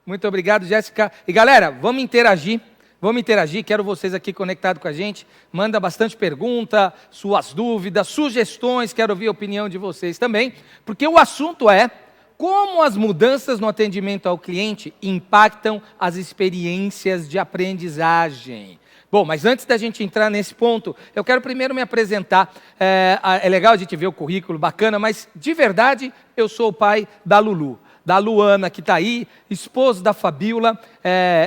Muito obrigado, Jéssica. E galera, vamos interagir. Quero vocês aqui conectados com a gente. Manda bastante pergunta, suas dúvidas, sugestões. Quero ouvir a opinião de vocês também. Porque o assunto é como as mudanças no atendimento ao cliente impactam as experiências de aprendizagem. Bom, mas antes da gente entrar nesse ponto, eu quero primeiro me apresentar. É legal a gente ver o currículo, bacana, mas de verdade eu sou o pai da Lulu. Da Luana, que está aí, esposo da Fabiola,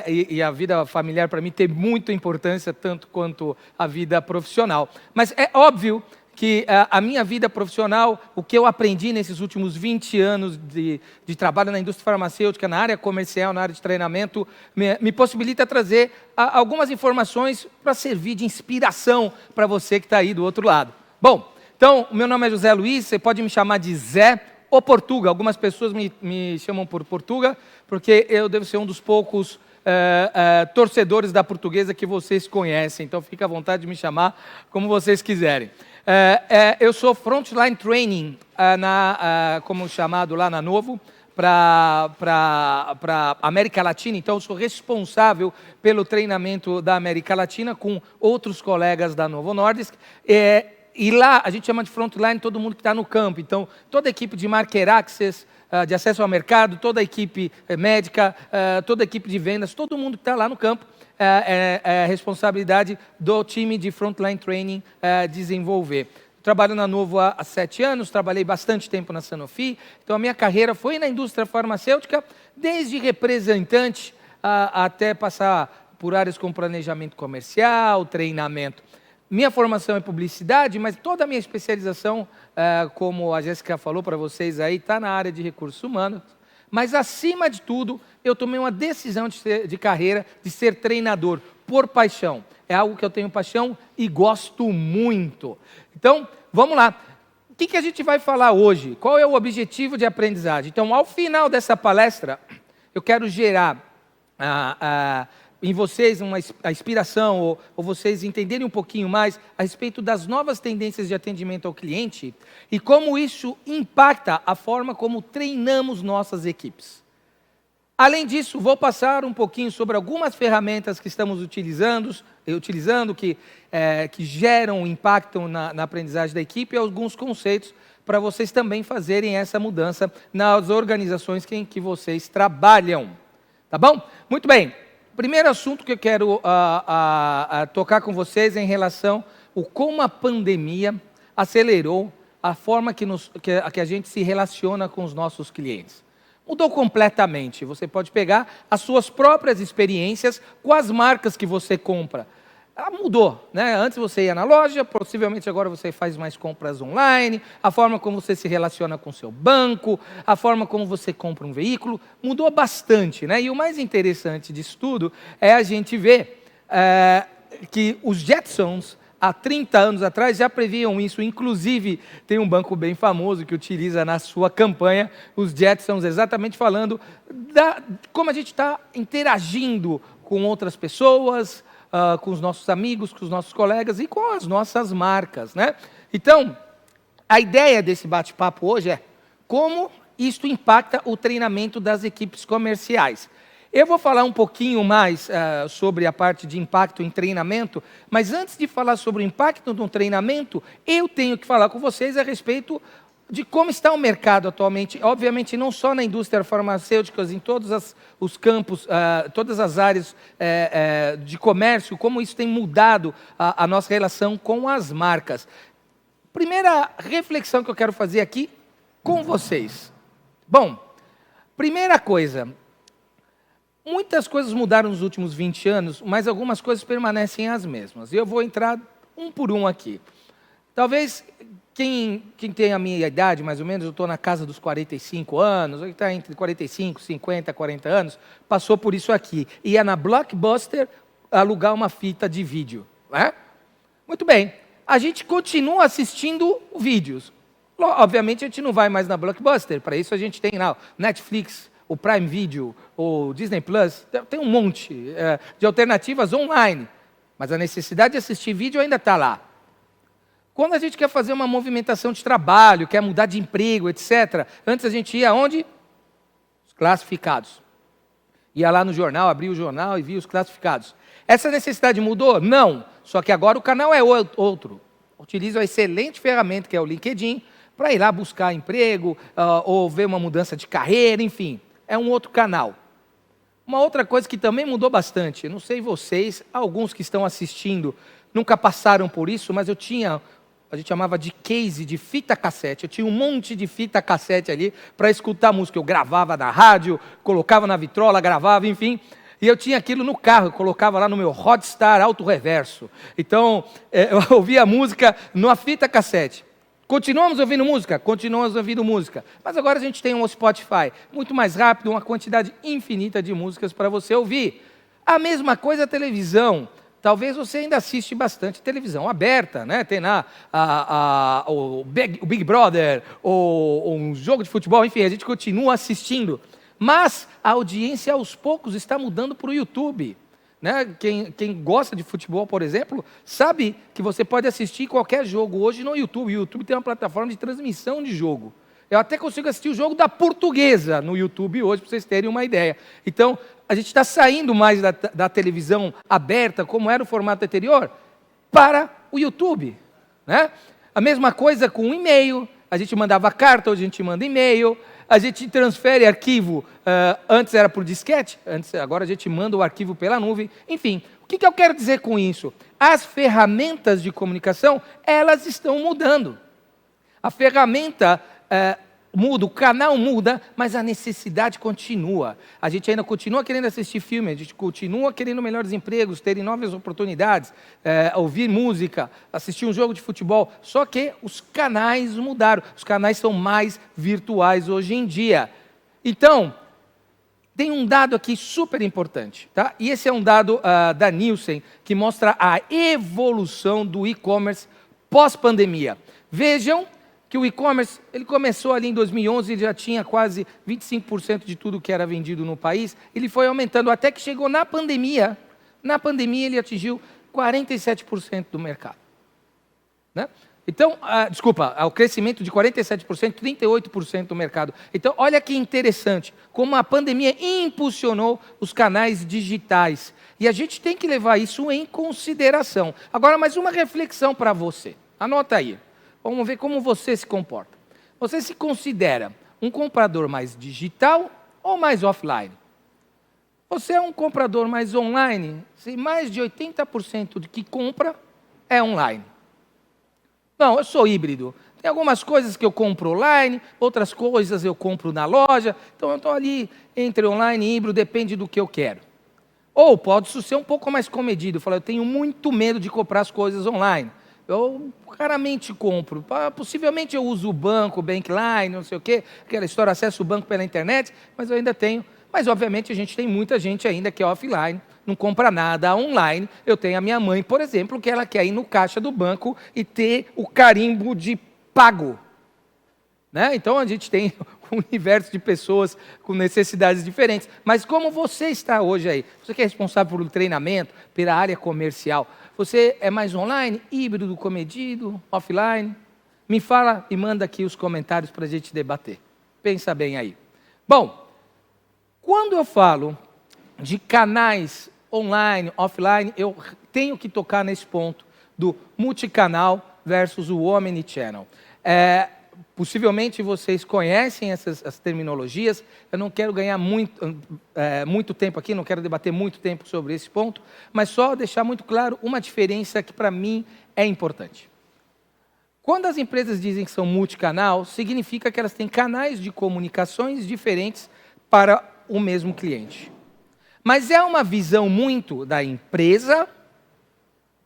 e a vida familiar para mim tem muita importância, tanto quanto a vida profissional. Mas é óbvio que a minha vida profissional, o que eu aprendi nesses últimos 20 anos de trabalho na indústria farmacêutica, na área comercial, na área de treinamento, me possibilita trazer algumas informações para servir de inspiração para você que está aí do outro lado. Bom, então, o meu nome é José Luiz, você pode me chamar de Zé, ou Portuga. Algumas pessoas me chamam por Portuga, porque eu devo ser um dos poucos torcedores da Portuguesa que vocês conhecem. Então, fica à vontade de me chamar como vocês quiserem. Eu sou Frontline Training, como chamado lá na Novo, para América Latina. Então, eu sou responsável pelo treinamento da América Latina com outros colegas da Novo Nordisk. E lá a gente chama de frontline todo mundo que está no campo. Então, toda a equipe de Market Access, de acesso ao mercado, toda a equipe médica, toda a equipe de vendas, todo mundo que está lá no campo é responsabilidade do time de Frontline Training desenvolver. Trabalho na Novo há 7 anos, trabalhei bastante tempo na Sanofi. Então, a minha carreira foi na indústria farmacêutica, desde representante até passar por áreas como planejamento comercial, treinamento. Minha formação é publicidade, mas toda a minha especialização, como a Jéssica falou para vocês aí, está na área de recursos humanos. Mas, acima de tudo, eu tomei uma decisão de carreira de ser treinador por paixão. É algo que eu tenho paixão e gosto muito. Então, vamos lá. O que a gente vai falar hoje? Qual é o objetivo de aprendizagem? Então, ao final dessa palestra, eu quero gerar em vocês a inspiração, ou vocês entenderem um pouquinho mais a respeito das novas tendências de atendimento ao cliente e como isso impacta a forma como treinamos nossas equipes. Além disso, vou passar um pouquinho sobre algumas ferramentas que estamos utilizando que geram impacto na aprendizagem da equipe e alguns conceitos para vocês também fazerem essa mudança nas organizações em que vocês trabalham. Tá bom? Muito bem. O primeiro assunto que eu quero tocar com vocês é em relação a como a pandemia acelerou a forma que a gente se relaciona com os nossos clientes. Mudou completamente. Você pode pegar as suas próprias experiências com as marcas que você compra. Ela mudou, né? Antes você ia na loja, possivelmente agora você faz mais compras online, a forma como você se relaciona com o seu banco, a forma como você compra um veículo, mudou bastante, né? E o mais interessante disso tudo é a gente ver que os Jetsons, há 30 anos atrás, já previam isso. Inclusive, tem um banco bem famoso que utiliza na sua campanha os Jetsons, exatamente falando como a gente está interagindo com outras pessoas, com os nossos amigos, com os nossos colegas e com as nossas marcas, né? Então, a ideia desse bate-papo hoje é como isto impacta o treinamento das equipes comerciais. Eu vou falar um pouquinho mais sobre a parte de impacto em treinamento, mas antes de falar sobre o impacto no treinamento, eu tenho que falar com vocês a respeito de como está o mercado atualmente, obviamente não só na indústria farmacêutica, em todos os campos, todas as áreas de comércio, como isso tem mudado a nossa relação com as marcas. Primeira reflexão que eu quero fazer aqui com vocês. Bom, primeira coisa, muitas coisas mudaram nos últimos 20 anos, mas algumas coisas permanecem as mesmas. E eu vou entrar um por um aqui. Talvez quem tem a minha idade, mais ou menos, eu estou na casa dos 45 anos, ou que está entre 45, 50, 40 anos, passou por isso aqui. Ia na Blockbuster alugar uma fita de vídeo. Né? Muito bem, a gente continua assistindo vídeos. Obviamente a gente não vai mais na Blockbuster, para isso a gente tem lá o Netflix, o Prime Video, o Disney Plus, tem um monte de alternativas online, mas a necessidade de assistir vídeo ainda está lá. Quando a gente quer fazer uma movimentação de trabalho, quer mudar de emprego, etc., antes a gente ia aonde? Os classificados. Ia lá no jornal, abria o jornal e via os classificados. Essa necessidade mudou? Não. Só que agora o canal é outro. Utiliza uma excelente ferramenta que é o LinkedIn para ir lá buscar emprego, ou ver uma mudança de carreira, enfim. É um outro canal. Uma outra coisa que também mudou bastante, não sei vocês, alguns que estão assistindo nunca passaram por isso, mas a gente chamava de case, de fita cassete. Eu tinha um monte de fita cassete ali para escutar música. Eu gravava na rádio, colocava na vitrola, gravava, enfim. E eu tinha aquilo no carro, eu colocava lá no meu Hotstar Auto Reverso. Então, eu ouvia música numa fita cassete. Continuamos ouvindo música? Continuamos ouvindo música. Mas agora a gente tem um Spotify, muito mais rápido, uma quantidade infinita de músicas para você ouvir. A mesma coisa a televisão. Talvez você ainda assiste bastante televisão aberta, né? Tem lá o Big Brother, ou um jogo de futebol, enfim, a gente continua assistindo. Mas a audiência aos poucos está mudando para o YouTube. Né? Quem gosta de futebol, por exemplo, sabe que você pode assistir qualquer jogo hoje no YouTube. O YouTube tem uma plataforma de transmissão de jogo. Eu até consigo assistir o jogo da Portuguesa no YouTube hoje, para vocês terem uma ideia. Então, a gente está saindo mais da televisão aberta, como era o formato anterior, para o YouTube. Né? A mesma coisa com o e-mail. A gente mandava carta, hoje a gente manda e-mail. A gente transfere arquivo, antes era por disquete, agora a gente manda o arquivo pela nuvem. Enfim, o que eu quero dizer com isso? As ferramentas de comunicação, elas estão mudando. A ferramenta muda, o canal muda, mas a necessidade continua. A gente ainda continua querendo assistir filme, a gente continua querendo melhores empregos, terem novas oportunidades, ouvir música, assistir um jogo de futebol. Só que os canais mudaram, os canais são mais virtuais hoje em dia. Então, tem um dado aqui super importante, tá? E esse é um dado da Nielsen, que mostra a evolução do e-commerce pós-pandemia. Vejam que o e-commerce, ele começou ali em 2011, ele já tinha quase 25% de tudo que era vendido no país, ele foi aumentando até que chegou na pandemia. Na pandemia ele atingiu 47% do mercado. Né? Então, o crescimento de 47%, 38% do mercado. Então, olha que interessante, como a pandemia impulsionou os canais digitais. E a gente tem que levar isso em consideração. Agora, mais uma reflexão para você. Anota aí. Vamos ver como você se comporta. Você se considera um comprador mais digital ou mais offline? Você é um comprador mais online? Se mais de 80% do que compra é online. Não, eu sou híbrido. Tem algumas coisas que eu compro online, outras coisas eu compro na loja. Então eu estou ali entre online e híbrido, depende do que eu quero. Ou pode ser um pouco mais comedido. Eu tenho muito medo de comprar as coisas online. Eu raramente compro. Possivelmente eu uso o banco, o Bankline, não sei o quê, aquela história, acesso o banco pela internet, mas eu ainda tenho. Mas, obviamente, a gente tem muita gente ainda que é offline, não compra nada online. Eu tenho a minha mãe, por exemplo, que ela quer ir no caixa do banco e ter o carimbo de pago. Né? Então, a gente tem um universo de pessoas com necessidades diferentes. Mas como você está hoje aí? Você que é responsável pelo treinamento, pela área comercial, você é mais online, híbrido, comedido, offline? Me fala e manda aqui os comentários para a gente debater. Pensa bem aí. Bom, quando eu falo de canais online, offline, eu tenho que tocar nesse ponto do multicanal versus o omnichannel. Possivelmente vocês conhecem as terminologias, eu não quero ganhar muito tempo aqui, não quero debater muito tempo sobre esse ponto, mas só deixar muito claro uma diferença que para mim é importante. Quando as empresas dizem que são multicanal, significa que elas têm canais de comunicações diferentes para o mesmo cliente. Mas é uma visão muito da empresa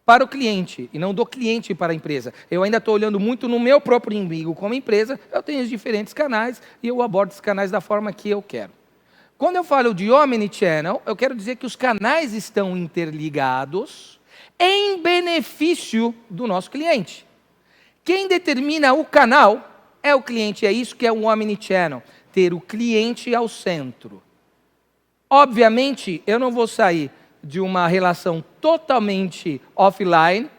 para o cliente, e não do cliente para a empresa. Eu ainda estou olhando muito no meu próprio umbigo como empresa, eu tenho os diferentes canais e eu abordo esses canais da forma que eu quero. Quando eu falo de omnichannel, eu quero dizer que os canais estão interligados em benefício do nosso cliente. Quem determina o canal é o cliente, é isso que é um omnichannel, ter o cliente ao centro. Obviamente, eu não vou sair de uma relação totalmente offline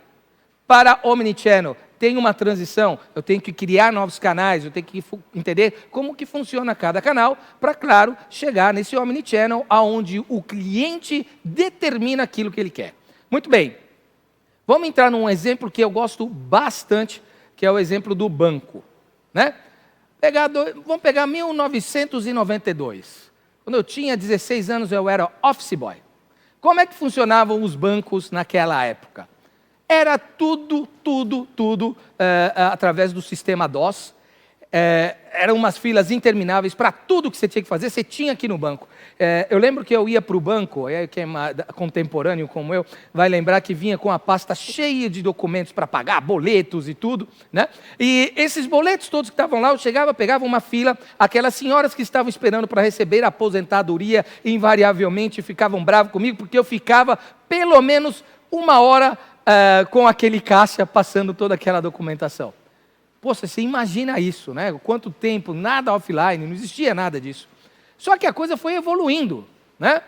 para omnichannel. tem uma transição, eu tenho que criar novos canais, eu tenho que entender como que funciona cada canal para, claro, chegar nesse omnichannel onde o cliente determina aquilo que ele quer. Muito bem, vamos entrar num exemplo que eu gosto bastante, que é o exemplo do banco, né? Vamos pegar 1992. Quando eu tinha 16 anos, eu era office boy. Como é que funcionavam os bancos naquela época? Era tudo através do sistema DOS. Eram umas filas intermináveis para tudo que você tinha que fazer, você tinha aqui no banco. Eu lembro que eu ia para o banco, quem é contemporâneo como eu, vai lembrar que vinha com a pasta cheia de documentos para pagar, boletos e tudo, né? E esses boletos todos que estavam lá, eu chegava, pegava uma fila, aquelas senhoras que estavam esperando para receber a aposentadoria, invariavelmente ficavam bravos comigo, porque eu ficava pelo menos 1 hora com aquele caixa passando toda aquela documentação. Poxa, você imagina isso, né? Quanto tempo, nada offline, não existia nada disso. Só que a coisa foi evoluindo, né?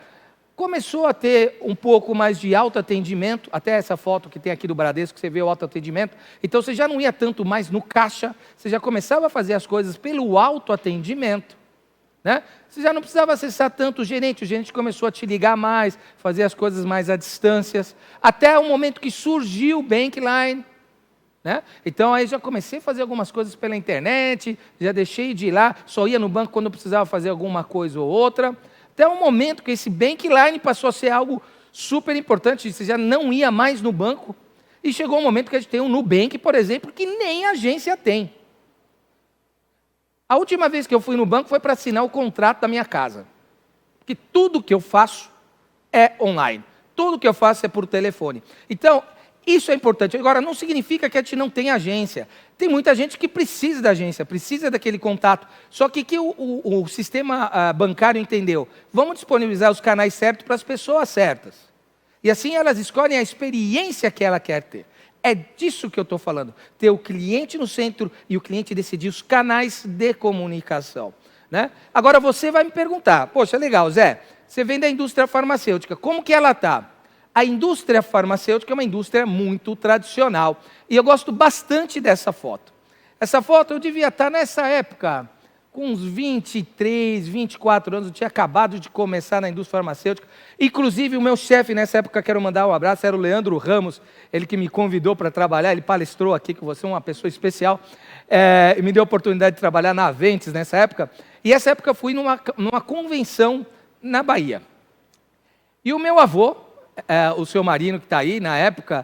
Começou a ter um pouco mais de autoatendimento, até essa foto que tem aqui do Bradesco, você vê o autoatendimento. Então você já não ia tanto mais no caixa, você já começava a fazer as coisas pelo autoatendimento, né? Você já não precisava acessar tanto o gerente começou a te ligar mais, fazer as coisas mais à distância, até o momento que surgiu o Bankline, né? Então aí já comecei a fazer algumas coisas pela internet, já deixei de ir lá, só ia no banco quando eu precisava fazer alguma coisa ou outra, até o momento que esse Bankline passou a ser algo super importante, você já não ia mais no banco, e chegou um momento que a gente tem um Nubank, por exemplo, que nem agência tem. A última vez que eu fui no banco foi para assinar o contrato da minha casa, porque tudo que eu faço é online, tudo que eu faço é por telefone. Então, isso é importante. Agora, não significa que a gente não tem agência. Tem muita gente que precisa da agência, precisa daquele contato. Só que o sistema bancário entendeu? Vamos disponibilizar os canais certos para as pessoas certas. E assim elas escolhem a experiência que ela quer ter. É disso que eu estou falando. Ter o cliente no centro e o cliente decidir os canais de comunicação, né? Agora você vai me perguntar, poxa, legal, Zé, você vem da indústria farmacêutica, como que ela está? A indústria farmacêutica é uma indústria muito tradicional. E eu gosto bastante dessa foto. Essa foto eu devia estar nessa época, com uns 23, 24 anos, eu tinha acabado de começar na indústria farmacêutica. Inclusive, o meu chefe nessa época, quero mandar um abraço, era o Leandro Ramos, ele que me convidou para trabalhar, ele palestrou aqui com você, uma pessoa especial, e me deu a oportunidade de trabalhar na Aventis nessa época. E essa época eu fui numa convenção na Bahia. E o meu avô, o seu Marino, que está aí, na época,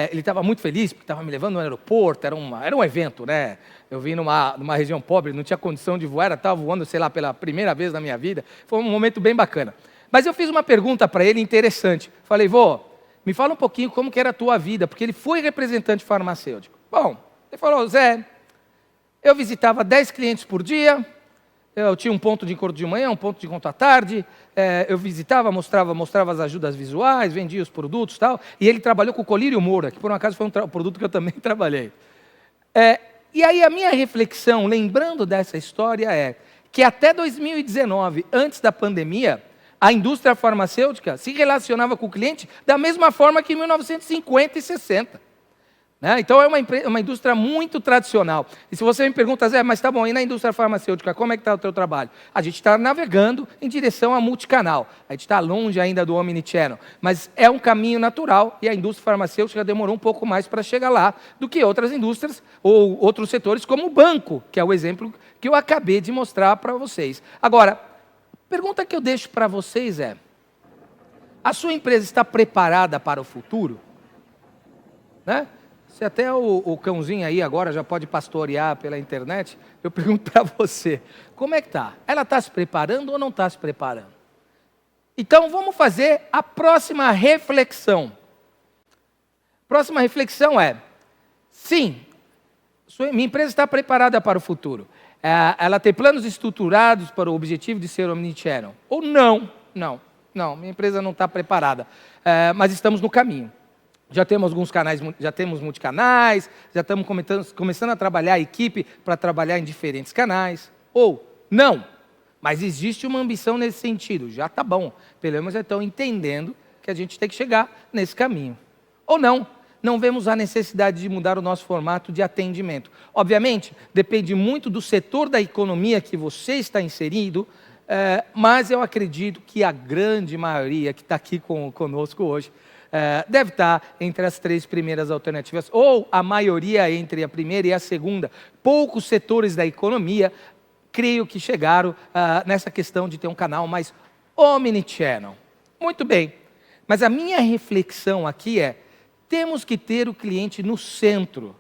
ele estava muito feliz, porque estava me levando no aeroporto, era um evento, né? Eu vim numa região pobre, não tinha condição de voar, estava voando, sei lá, pela primeira vez na minha vida, foi um momento bem bacana. Mas eu fiz uma pergunta para ele interessante, falei, vô, me fala um pouquinho como que era a tua vida, porque ele foi representante farmacêutico. Bom, ele falou, Zé, eu visitava 10 clientes por dia, eu tinha um ponto de encontro de manhã, um ponto de encontro à tarde, eu visitava, mostrava as ajudas visuais, vendia os produtos e tal, e ele trabalhou com o Colírio Moura, que por um acaso foi um produto que eu também trabalhei. E aí a minha reflexão, lembrando dessa história, é que até 2019, antes da pandemia, a indústria farmacêutica se relacionava com o cliente da mesma forma que em 1950 e 60. Né? Então é uma indústria muito tradicional. E se você me pergunta, Zé, mas tá bom, e na indústria farmacêutica, como é que está o teu trabalho? A gente está navegando em direção a multicanal. A gente está longe ainda do omnichannel. Mas é um caminho natural e a indústria farmacêutica demorou um pouco mais para chegar lá do que outras indústrias ou outros setores, como o banco, que é o exemplo que eu acabei de mostrar para vocês. Agora, a pergunta que eu deixo para vocês é, a sua empresa está preparada para o futuro? Né? Se até o cãozinho aí agora já pode pastorear pela internet, eu pergunto para você, como é que está? Ela está se preparando ou não está se preparando? Então vamos fazer a próxima reflexão. Próxima reflexão é, sim, minha empresa está preparada para o futuro. Ela tem planos estruturados para o objetivo de ser omnichannel. Ou não, minha empresa não está preparada, mas estamos no caminho. Já temos alguns canais, já temos multicanais, já estamos começando a trabalhar a equipe para trabalhar em diferentes canais. Ou não, mas existe uma ambição nesse sentido, já está bom. Pelo menos já estão entendendo que a gente tem que chegar nesse caminho. Ou não, não vemos a necessidade de mudar o nosso formato de atendimento. Obviamente, depende muito do setor da economia que você está inserido, mas eu acredito que a grande maioria que está aqui conosco hoje deve estar entre as 3 primeiras alternativas, ou a maioria entre a primeira e a segunda. Poucos setores da economia, creio que chegaram nessa questão de ter um canal mais omnichannel. Muito bem, mas a minha reflexão aqui temos que ter o cliente no centro.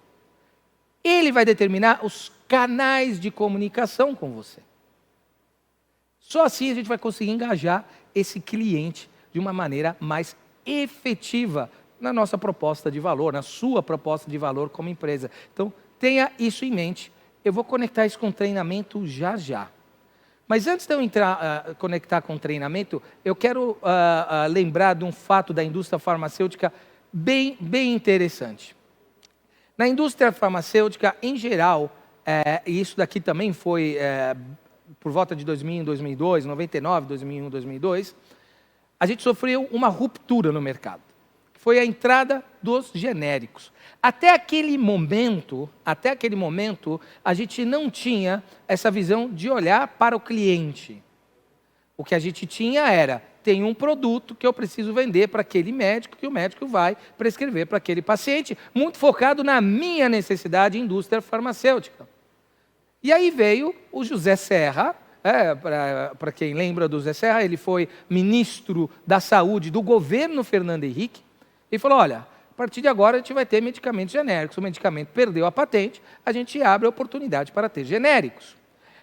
Ele vai determinar os canais de comunicação com você. Só assim a gente vai conseguir engajar esse cliente de uma maneira mais efetiva na nossa proposta de valor, na sua proposta de valor como empresa. Então, tenha isso em mente. Eu vou conectar isso com treinamento já já. Mas antes de eu conectar com treinamento, eu quero lembrar de um fato da indústria farmacêutica bem interessante. Na indústria farmacêutica, em geral, e isso daqui também foi por volta de 2000, 2002, 99, 2001, 2002, a gente sofreu uma ruptura no mercado. Foi a entrada dos genéricos. Até aquele momento, a gente não tinha essa visão de olhar para o cliente. O que a gente tinha era, tem um produto que eu preciso vender para aquele médico, que o médico vai prescrever para aquele paciente, muito focado na minha necessidade indústria farmacêutica. E aí veio o José Serra, para quem lembra do José Serra, ele foi ministro da saúde do governo Fernando Henrique, e falou, olha, a partir de agora a gente vai ter medicamentos genéricos, o medicamento perdeu a patente, a gente abre a oportunidade para ter genéricos.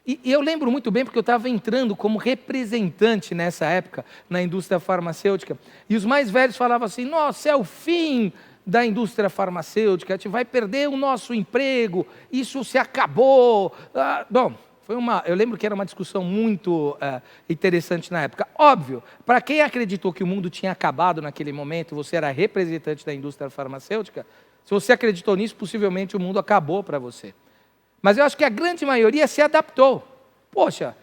E eu lembro muito bem porque eu estava entrando como representante nessa época na indústria farmacêutica, e os mais velhos falavam assim, nossa, é o fim da indústria farmacêutica, a gente vai perder o nosso emprego, isso se acabou. Bom, eu lembro que era uma discussão muito interessante na época. Óbvio, para quem acreditou que o mundo tinha acabado naquele momento, você era representante da indústria farmacêutica, se você acreditou nisso, possivelmente o mundo acabou para você. Mas eu acho que a grande maioria se adaptou. Poxa,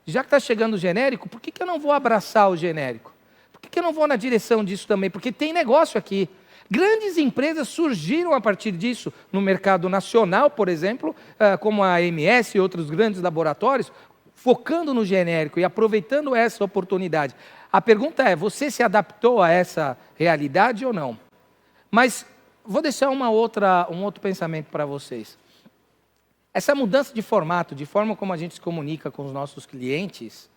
já que está chegando o genérico, por que eu não vou abraçar o genérico? Por que eu não vou na direção disso também? Porque tem negócio aqui. Grandes empresas surgiram a partir disso no mercado nacional, por exemplo, como a AMS e outros grandes laboratórios, focando no genérico e aproveitando essa oportunidade. A pergunta é, você se adaptou a essa realidade ou não? Mas vou deixar um outro pensamento para vocês. Essa mudança de formato, de forma como a gente se comunica com os nossos clientes,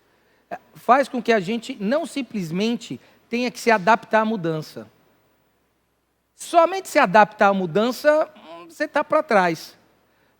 faz com que a gente não simplesmente tenha que se adaptar à mudança. Somente se adaptar à mudança, você está para trás.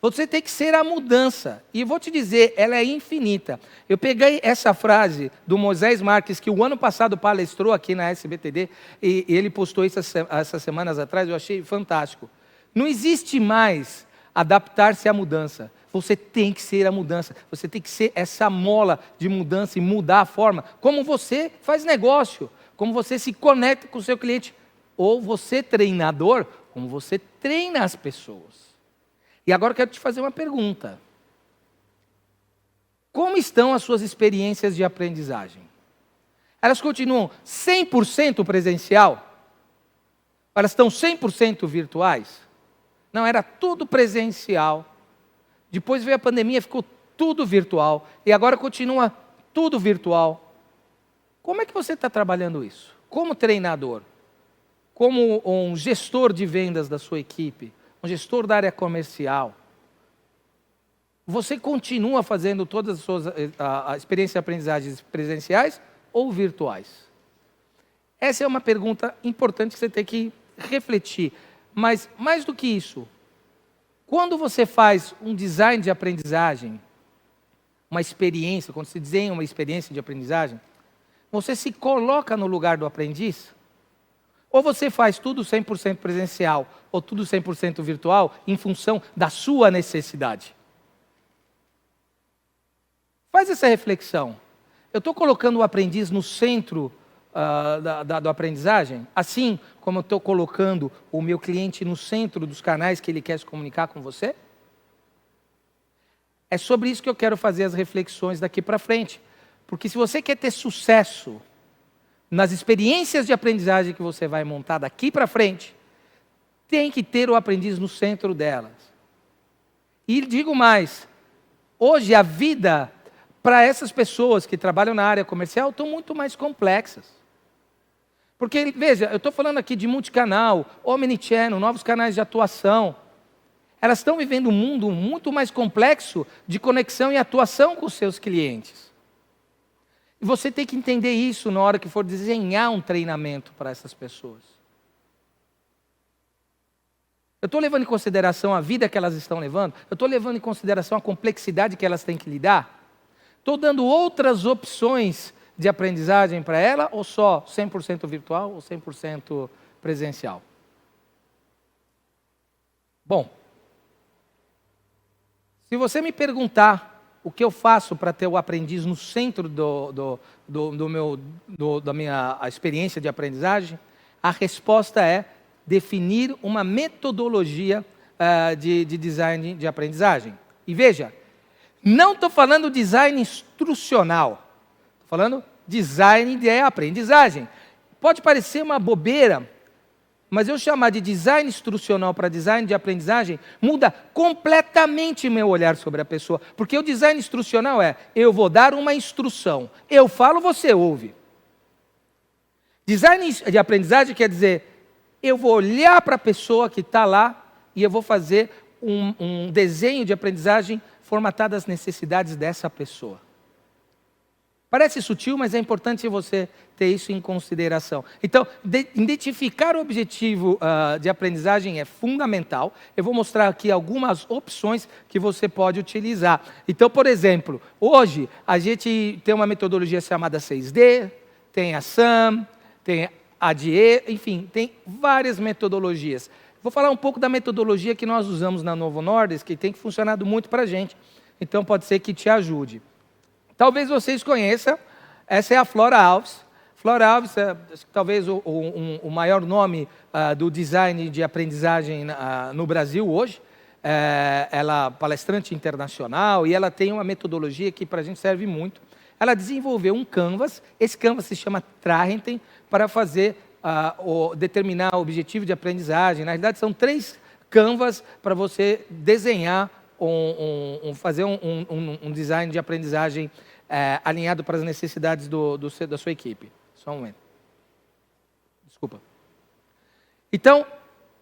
Você tem que ser a mudança. E vou te dizer, ela é infinita. Eu peguei essa frase do Moisés Marques, que o ano passado palestrou aqui na SBTD, e ele postou isso essas semanas atrás, eu achei fantástico. Não existe mais adaptar-se à mudança. Você tem que ser a mudança. Você tem que ser essa mola de mudança e mudar a forma. Como você faz negócio, como você se conecta com o seu cliente. Ou você, treinador, como você treina as pessoas. E agora eu quero te fazer uma pergunta. Como estão as suas experiências de aprendizagem? Elas continuam 100% presencial? Elas estão 100% virtuais? Não, era tudo presencial. Depois veio a pandemia, ficou tudo virtual. E agora continua tudo virtual. Como é que você está trabalhando isso? Como treinador? Como um gestor de vendas da sua equipe, um gestor da área comercial, você continua fazendo todas as suas experiências de aprendizagens presenciais ou virtuais? Essa é uma pergunta importante que você tem que refletir. Mas, mais do que isso, quando você faz um design de aprendizagem, uma experiência, quando você desenha uma experiência de aprendizagem, você se coloca no lugar do aprendiz? Ou você faz tudo 100% presencial, ou tudo 100% virtual, em função da sua necessidade? Faz essa reflexão. Eu estou colocando o aprendiz no centro da aprendizagem, assim como eu estou colocando o meu cliente no centro dos canais que ele quer se comunicar com você? É sobre isso que eu quero fazer as reflexões daqui para frente. Porque se você quer ter sucesso nas experiências de aprendizagem que você vai montar daqui para frente, tem que ter o aprendiz no centro delas. E digo mais, hoje a vida para essas pessoas que trabalham na área comercial estão muito mais complexas. Porque, veja, eu estou falando aqui de multicanal, omnichannel, novos canais de atuação. Elas estão vivendo um mundo muito mais complexo de conexão e atuação com os seus clientes. E você tem que entender isso na hora que for desenhar um treinamento para essas pessoas. Eu estou levando em consideração a vida que elas estão levando? Eu estou levando em consideração a complexidade que elas têm que lidar? Estou dando outras opções de aprendizagem para ela ou só 100% virtual ou 100% presencial? Bom, se você me perguntar o que eu faço para ter o aprendiz no centro da minha experiência de aprendizagem, a resposta é definir uma metodologia de design de aprendizagem. E veja, não estou falando design instrucional, estou falando design de aprendizagem. Pode parecer uma bobeira, mas eu chamar de design instrucional para design de aprendizagem muda completamente meu olhar sobre a pessoa. Porque o design instrucional é, eu vou dar uma instrução, eu falo, você ouve. Design de aprendizagem quer dizer, eu vou olhar para a pessoa que está lá e eu vou fazer um desenho de aprendizagem formatado às necessidades dessa pessoa. Parece sutil, mas é importante você ter isso em consideração. Então, identificar o objetivo de aprendizagem é fundamental. Eu vou mostrar aqui algumas opções que você pode utilizar. Então, por exemplo, hoje a gente tem uma metodologia chamada 6D, tem a SAM, tem a DIE, enfim, tem várias metodologias. Vou falar um pouco da metodologia que nós usamos na Novo Nordisk, que tem funcionado muito para a gente. Então, pode ser que te ajude. Talvez vocês conheçam, essa é a Flora Alves. Flora Alves é talvez o maior nome do design de aprendizagem no Brasil hoje. Ela é palestrante internacional e ela tem uma metodologia que para a gente serve muito. Ela desenvolveu um canvas, esse canvas se chama Trahenten, para fazer determinar o objetivo de aprendizagem. Na realidade, são 3 canvas para você desenhar fazer um design de aprendizagem alinhado para as necessidades da sua equipe. Só um momento. Desculpa. Então,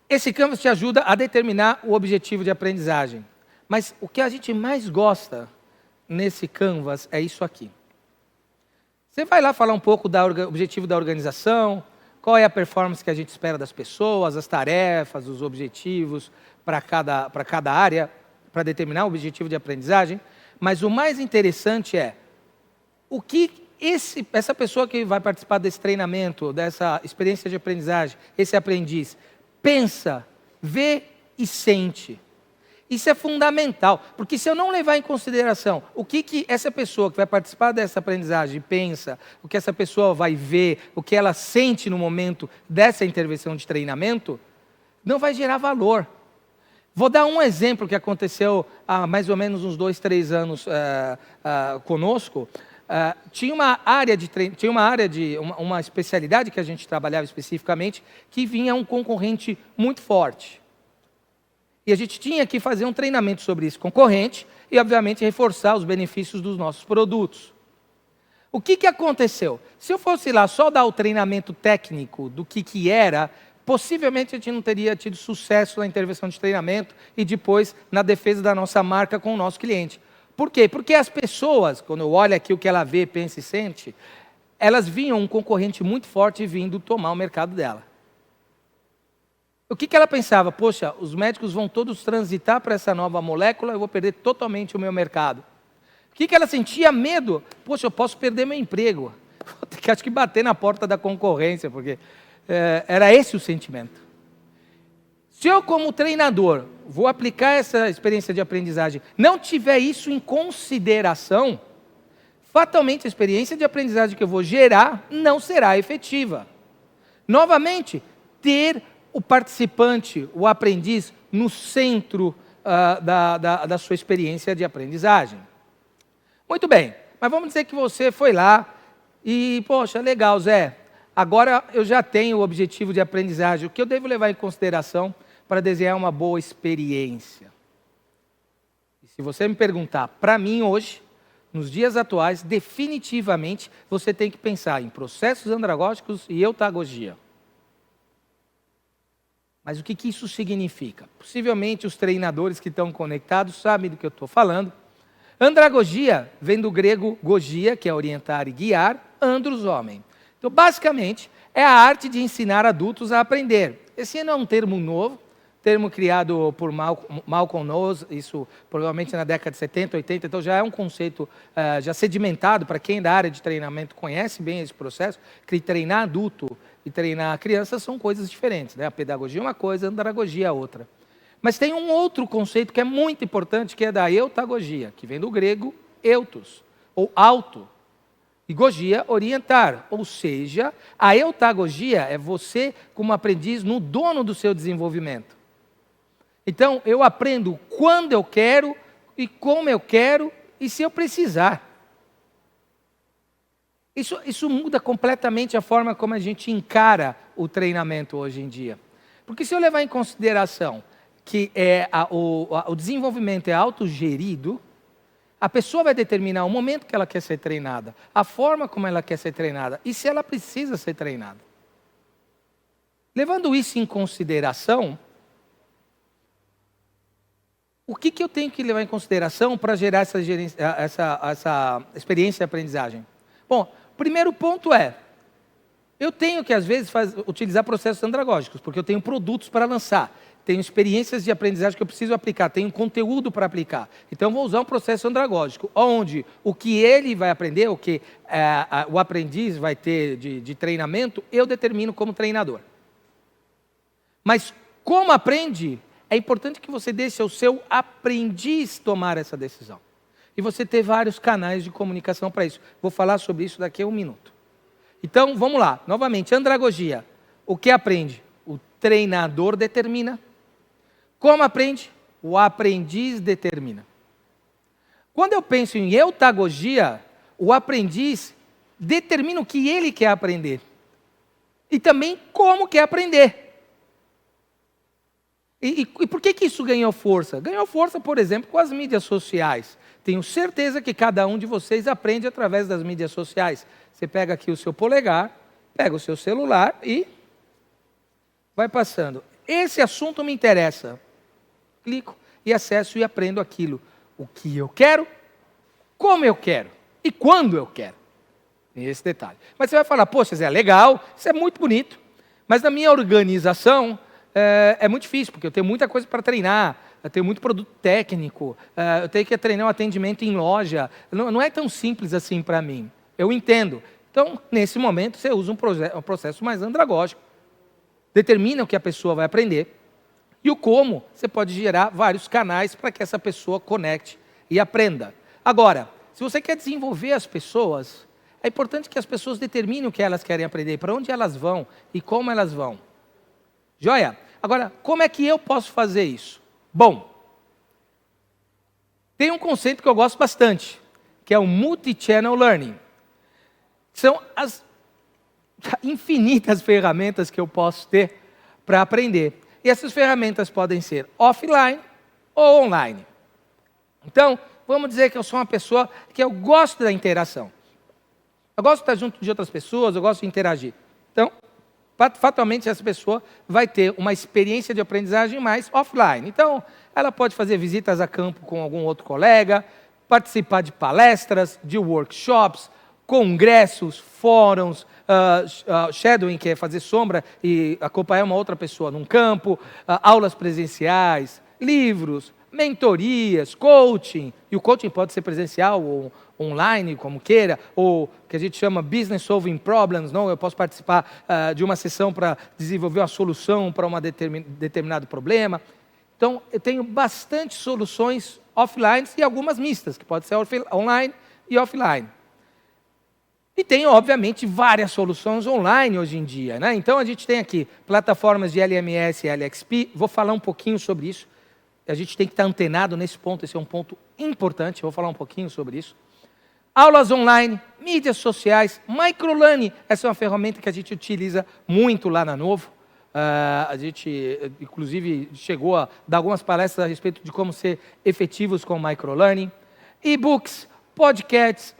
esse canvas te ajuda a determinar o objetivo de aprendizagem. Mas o que a gente mais gosta nesse canvas é isso aqui. Você vai lá falar um pouco do objetivo da organização, qual é a performance que a gente espera das pessoas, as tarefas, os objetivos para cada área, para determinar o objetivo de aprendizagem, mas o mais interessante é o que essa pessoa que vai participar desse treinamento, dessa experiência de aprendizagem, esse aprendiz, pensa, vê e sente. Isso é fundamental, porque se eu não levar em consideração o que essa pessoa que vai participar dessa aprendizagem pensa, o que essa pessoa vai ver, o que ela sente no momento dessa intervenção de treinamento, não vai gerar valor. Vou dar um exemplo que aconteceu há mais ou menos uns 2, 3 anos conosco. Tinha uma especialidade que a gente trabalhava especificamente, que vinha um concorrente muito forte. E a gente tinha que fazer um treinamento sobre esse concorrente e, obviamente, reforçar os benefícios dos nossos produtos. O que aconteceu? Se eu fosse lá só dar o treinamento técnico do que era, possivelmente a gente não teria tido sucesso na intervenção de treinamento e depois na defesa da nossa marca com o nosso cliente. Por quê? Porque as pessoas, quando eu olho aqui o que ela vê, pensa e sente, elas viam um concorrente muito forte vindo tomar o mercado dela. O que ela pensava? Poxa, os médicos vão todos transitar para essa nova molécula, eu vou perder totalmente o meu mercado. O que ela sentia? Medo. Poxa, eu posso perder meu emprego. Vou ter que, acho que, bater na porta da concorrência, porque era esse o sentimento. Se eu, como treinador, vou aplicar essa experiência de aprendizagem, não tiver isso em consideração, fatalmente a experiência de aprendizagem que eu vou gerar não será efetiva. Novamente, ter o participante, o aprendiz, no centro da sua experiência de aprendizagem. Muito bem, mas vamos dizer que você foi lá e, poxa, legal, Zé, agora eu já tenho o objetivo de aprendizagem. O que eu devo levar em consideração para desenhar uma boa experiência. E se você me perguntar, para mim hoje, nos dias atuais, definitivamente, você tem que pensar em processos andragógicos e eutagogia. Mas o que isso significa? Possivelmente os treinadores que estão conectados sabem do que eu estou falando. Andragogia vem do grego gogia, que é orientar e guiar, andros, homem. Então, basicamente, é a arte de ensinar adultos a aprender. Esse não é um termo novo, termo criado por Malcolm Knowles, isso provavelmente na década de 70, 80, então já é um conceito já sedimentado, para quem da área de treinamento conhece bem esse processo, que treinar adulto e treinar criança são coisas diferentes, né? A pedagogia é uma coisa, a andragogia é outra. Mas tem um outro conceito que é muito importante, que é da eutagogia, que vem do grego eutos, ou auto, e gogia, orientar, ou seja, a eutagogia é você como aprendiz no dono do seu desenvolvimento. Então, eu aprendo quando eu quero e como eu quero e se eu precisar. Isso muda completamente a forma como a gente encara o treinamento hoje em dia. Porque se eu levar em consideração que o desenvolvimento é autogerido, a pessoa vai determinar o momento que ela quer ser treinada, a forma como ela quer ser treinada e se ela precisa ser treinada. Levando isso em consideração, o que eu tenho que levar em consideração para gerar essa experiência de aprendizagem? Bom, o primeiro ponto é, eu tenho que às vezes utilizar processos andragógicos, porque eu tenho produtos para lançar, tenho experiências de aprendizagem que eu preciso aplicar, tenho conteúdo para aplicar. Então eu vou usar um processo andragógico, onde o que ele vai aprender, o que o aprendiz vai ter de treinamento, eu determino como treinador. Mas como aprende, é importante que você deixe o seu aprendiz tomar essa decisão. E você ter vários canais de comunicação para isso. Vou falar sobre isso daqui a um minuto. Então, vamos lá. Novamente, andragogia. O que aprende? O treinador determina. Como aprende? O aprendiz determina. Quando eu penso em eutagogia, o aprendiz determina o que ele quer aprender. E também como quer aprender. E por que isso ganhou força? Ganhou força, por exemplo, com as mídias sociais. Tenho certeza que cada um de vocês aprende através das mídias sociais. Você pega aqui o seu polegar, pega o seu celular e vai passando. Esse assunto me interessa. Clico e acesso e aprendo aquilo. O que eu quero, como eu quero e quando eu quero. Tem esse detalhe. Mas você vai falar, poxa, Zé, legal, isso é muito bonito. Mas na minha organização é muito difícil, porque eu tenho muita coisa para treinar. Eu tenho muito produto técnico, eu tenho que treinar um atendimento em loja. Não é tão simples assim para mim. Eu entendo. Então, nesse momento, você usa um processo mais andragógico. Determina o que a pessoa vai aprender. E o como, você pode gerar vários canais para que essa pessoa conecte e aprenda. Agora, se você quer desenvolver as pessoas, é importante que as pessoas determinem o que elas querem aprender, para onde elas vão e como elas vão. Joia? Agora, como é que eu posso fazer isso? Bom, tem um conceito que eu gosto bastante, que é o Multi-Channel Learning. São as infinitas ferramentas que eu posso ter para aprender. E essas ferramentas podem ser offline ou online. Então, vamos dizer que eu sou uma pessoa que eu gosto da interação. Eu gosto de estar junto de outras pessoas, eu gosto de interagir. Então, fatalmente essa pessoa vai ter uma experiência de aprendizagem mais offline. Então, ela pode fazer visitas a campo com algum outro colega, participar de palestras, de workshops, congressos, fóruns, shadowing, que é fazer sombra e acompanhar uma outra pessoa num campo, aulas presenciais, livros, mentorias, coaching. E o coaching pode ser presencial ou online, como queira, ou que a gente chama Business Solving Problems. Não, eu posso participar de uma sessão para desenvolver uma solução para um determinado problema. Então, eu tenho bastante soluções offline e algumas mistas, que pode ser online e offline. E tem, obviamente, várias soluções online hoje em dia, né? Então, a gente tem aqui plataformas de LMS e LXP. Vou falar um pouquinho sobre isso. A gente tem que estar antenado nesse ponto, esse é um ponto importante. Vou falar um pouquinho sobre isso. Aulas online, mídias sociais, microlearning. Essa é uma ferramenta que a gente utiliza muito lá na Novo. A gente, inclusive, chegou a dar algumas palestras a respeito de como ser efetivos com microlearning. E-books, podcasts,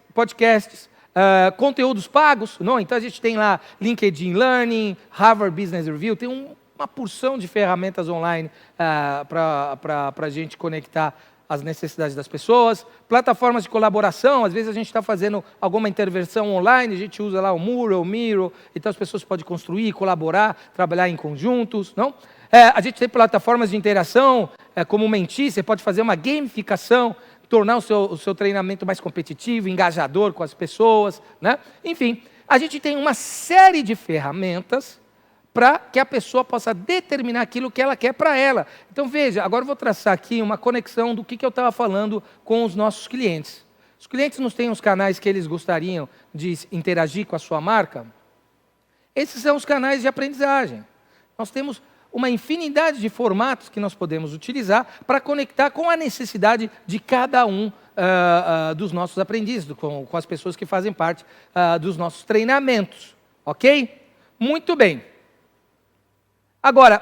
conteúdos pagos. Não? Então, a gente tem lá LinkedIn Learning, Harvard Business Review, tem uma porção de ferramentas online para a gente conectar as necessidades das pessoas, plataformas de colaboração, às vezes a gente está fazendo alguma intervenção online, a gente usa lá o Mural, o Miro, então as pessoas podem construir, colaborar, trabalhar em conjuntos, não? A gente tem plataformas de interação, como o Menti, você pode fazer uma gamificação, tornar o seu treinamento mais competitivo, engajador com as pessoas, né? Enfim, a gente tem uma série de ferramentas para que a pessoa possa determinar aquilo que ela quer para ela. Então, veja, agora eu vou traçar aqui uma conexão do que eu estava falando com os nossos clientes. Os clientes nos têm os canais que eles gostariam de interagir com a sua marca. Esses são os canais de aprendizagem. Nós temos uma infinidade de formatos que nós podemos utilizar para conectar com a necessidade de cada um dos nossos aprendizes, com as pessoas que fazem parte dos nossos treinamentos. Ok? Muito bem. Agora,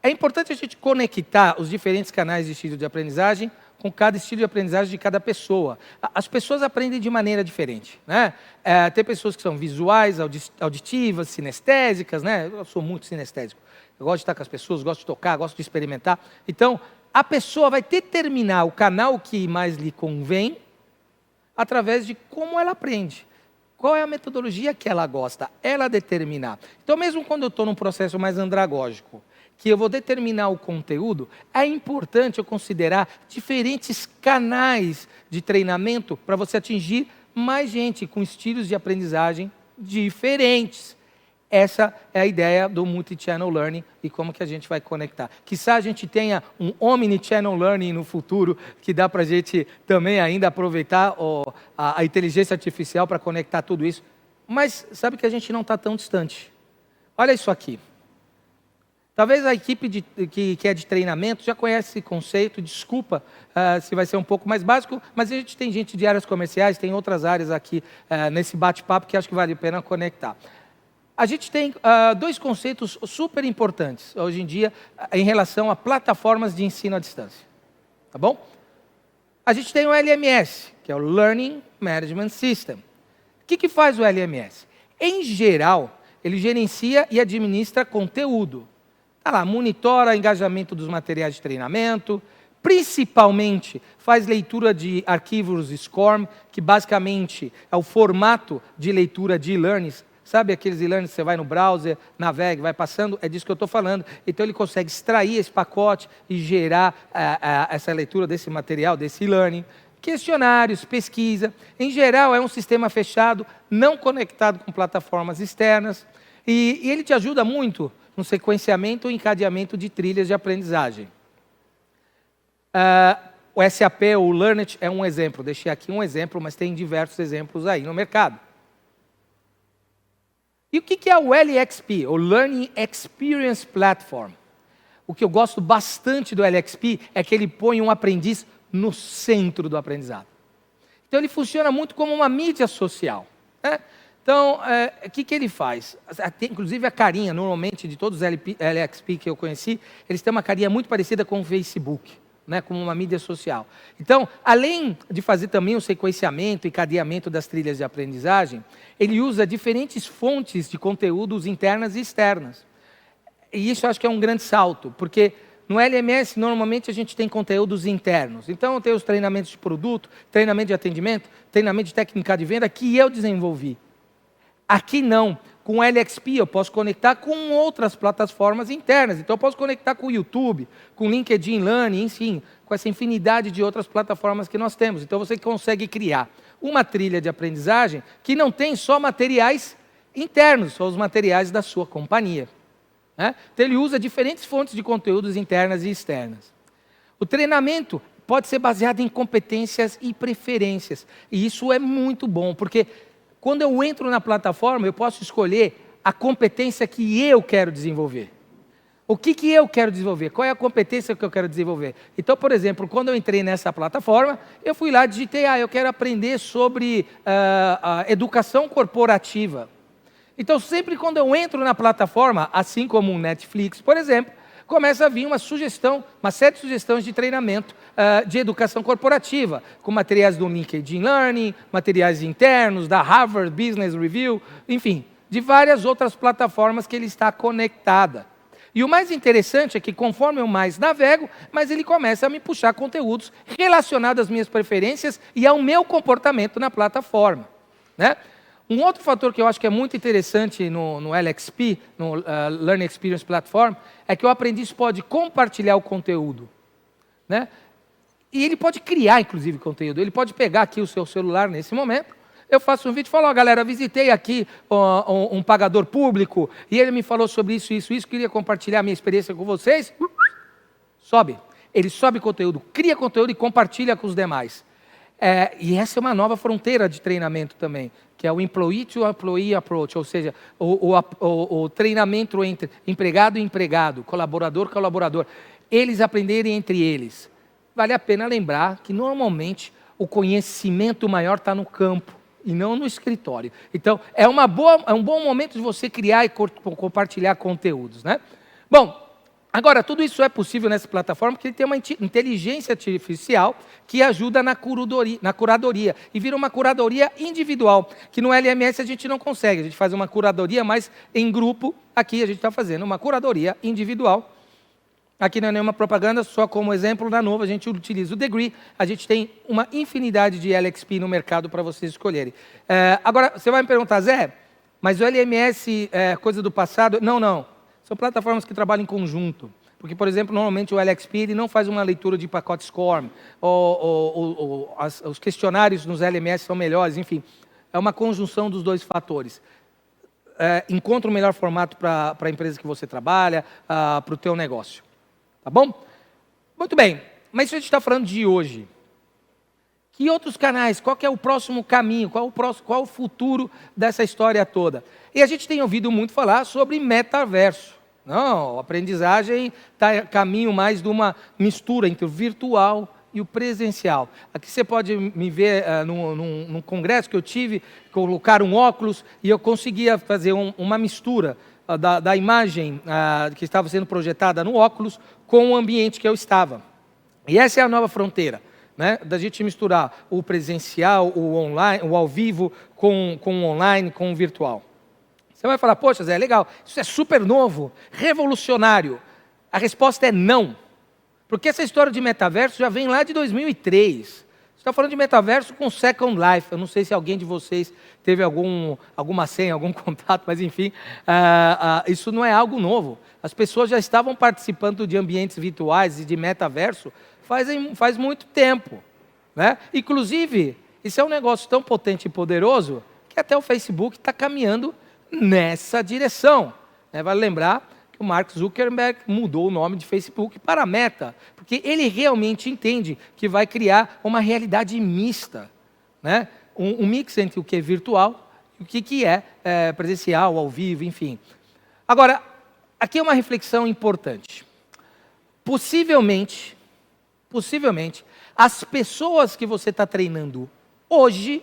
é importante a gente conectar os diferentes canais de estilo de aprendizagem com cada estilo de aprendizagem de cada pessoa. As pessoas aprendem de maneira diferente, né? Tem pessoas que são visuais, auditivas, sinestésicas, né? Eu sou muito sinestésico. Eu gosto de estar com as pessoas, gosto de tocar, gosto de experimentar. Então, a pessoa vai determinar o canal que mais lhe convém através de como ela aprende. Qual é a metodologia que ela gosta? Ela determinar. Então, mesmo quando eu estou num processo mais andragógico, que eu vou determinar o conteúdo, é importante eu considerar diferentes canais de treinamento para você atingir mais gente com estilos de aprendizagem diferentes. Essa é a ideia do Multi-Channel Learning e como que a gente vai conectar. Quizá a gente tenha um Omni-Channel Learning no futuro, que dá para a gente também ainda aproveitar a inteligência artificial para conectar tudo isso. Mas sabe que a gente não está tão distante. Olha isso aqui. Talvez a equipe que é de treinamento já conhece esse conceito, desculpa se vai ser um pouco mais básico, mas a gente tem gente de áreas comerciais, tem outras áreas aqui nesse bate-papo que acho que vale a pena conectar. A gente tem dois conceitos super importantes hoje em dia em relação a plataformas de ensino à distância. Tá bom? A gente tem o LMS, que é o Learning Management System. O que faz o LMS? Em geral, ele gerencia e administra conteúdo. Tá lá, monitora o engajamento dos materiais de treinamento, principalmente faz leitura de arquivos SCORM, que basicamente é o formato de leitura de e-learnings. Sabe aqueles e-learnings que você vai no browser, navega, vai passando? É disso que eu estou falando. Então ele consegue extrair esse pacote e gerar essa leitura desse material, desse e-learning. Questionários, pesquisa. Em geral é um sistema fechado, não conectado com plataformas externas. E ele te ajuda muito no sequenciamento e encadeamento de trilhas de aprendizagem. O SAP, o Learnet, é um exemplo. Deixei aqui um exemplo, mas tem diversos exemplos aí no mercado. E o que é o LXP, o Learning Experience Platform? O que eu gosto bastante do LXP é que ele põe um aprendiz no centro do aprendizado. Então ele funciona muito como uma mídia social, né? Então, o que ele faz? Tem, inclusive a carinha, normalmente, de todos os LXP que eu conheci, eles têm uma carinha muito parecida com o Facebook, né, como uma mídia social. Então, além de fazer também o sequenciamento e cadeamento das trilhas de aprendizagem, ele usa diferentes fontes de conteúdos internas e externas. E isso eu acho que é um grande salto, porque no LMS, normalmente, a gente tem conteúdos internos. Então, tem os treinamentos de produto, treinamento de atendimento, treinamento de técnica de venda, que eu desenvolvi. Aqui não. Com o LXP eu posso conectar com outras plataformas internas. Então eu posso conectar com o YouTube, com o LinkedIn Learning, enfim, com essa infinidade de outras plataformas que nós temos. Então você consegue criar uma trilha de aprendizagem que não tem só materiais internos, só os materiais da sua companhia, né? Então ele usa diferentes fontes de conteúdos internas e externas. O treinamento pode ser baseado em competências e preferências. E isso é muito bom, porque quando eu entro na plataforma, eu posso escolher a competência que eu quero desenvolver. O que eu quero desenvolver? Qual é a competência que eu quero desenvolver? Então, por exemplo, quando eu entrei nessa plataforma, eu fui lá e digitei, eu quero aprender sobre educação corporativa. Então, sempre quando eu entro na plataforma, assim como o Netflix, por exemplo, começa a vir uma sugestão, uma série de sugestões de treinamento de educação corporativa, com materiais do LinkedIn Learning, materiais internos, da Harvard Business Review, enfim, de várias outras plataformas que ele está conectada. E o mais interessante é que conforme eu mais navego, mais ele começa a me puxar conteúdos relacionados às minhas preferências e ao meu comportamento na plataforma, né? Um outro fator que eu acho que é muito interessante no LXP, no Learning Experience Platform, é que o aprendiz pode compartilhar o conteúdo, né? E ele pode criar, inclusive, conteúdo. Ele pode pegar aqui o seu celular nesse momento, eu faço um vídeo e falo, ó, galera, visitei aqui um pagador público, e ele me falou sobre isso, queria compartilhar a minha experiência com vocês. Sobe. Ele sobe conteúdo, cria conteúdo e compartilha com os demais. E essa é uma nova fronteira de treinamento também, que é o Employee to Employee Approach, ou seja, o treinamento entre empregado e empregado, colaborador. Eles aprenderem entre eles. Vale a pena lembrar que, normalmente, o conhecimento maior está no campo e não no escritório. Então, é um bom momento de você criar e compartilhar conteúdos, né? Bom, agora, tudo isso é possível nessa plataforma porque ele tem uma inteligência artificial que ajuda na curadoria. E vira uma curadoria individual, que no LMS a gente não consegue. A gente faz uma curadoria, mas em grupo, aqui a gente está fazendo uma curadoria individual. Aqui não é nenhuma propaganda, só como exemplo, na Novo a gente utiliza o Degree. A gente tem uma infinidade de LXP no mercado para vocês escolherem. Agora, você vai me perguntar, Zé, mas o LMS é coisa do passado? Não. São plataformas que trabalham em conjunto. Porque, por exemplo, normalmente o LXP ele não faz uma leitura de pacote SCORM, os questionários nos LMS são melhores, enfim. É uma conjunção dos dois fatores. Encontra o melhor formato para a empresa que você trabalha, para o teu negócio. Tá bom? Muito bem, mas isso a gente está falando de hoje. Que outros canais? Qual que é o próximo caminho? Qual o futuro dessa história toda? E a gente tem ouvido muito falar sobre metaverso. Não, a aprendizagem está caminho mais de uma mistura entre o virtual e o presencial. Aqui você pode me ver num congresso que eu tive, colocar um óculos e eu conseguia fazer uma mistura da imagem que estava sendo projetada no óculos com o ambiente que eu estava. E essa é a nova fronteira, né? Da gente misturar o presencial, o online, o ao vivo com o online, com o virtual. Você vai falar, poxa, Zé, legal, isso é super novo, revolucionário. A resposta é não. Porque essa história de metaverso já vem lá de 2003. Você está falando de metaverso com Second Life. Eu não sei se alguém de vocês teve alguma senha, algum contato, mas enfim, isso não é algo novo. As pessoas já estavam participando de ambientes virtuais e de metaverso faz muito tempo, né? Inclusive, isso é um negócio tão potente e poderoso que até o Facebook está caminhando nessa direção, né? Vale lembrar que o Mark Zuckerberg mudou o nome de Facebook para Meta, porque ele realmente entende que vai criar uma realidade mista, né? Um mix entre o que é virtual e o que é presencial, ao vivo, enfim. Agora, aqui é uma reflexão importante. Possivelmente, as pessoas que você está treinando hoje,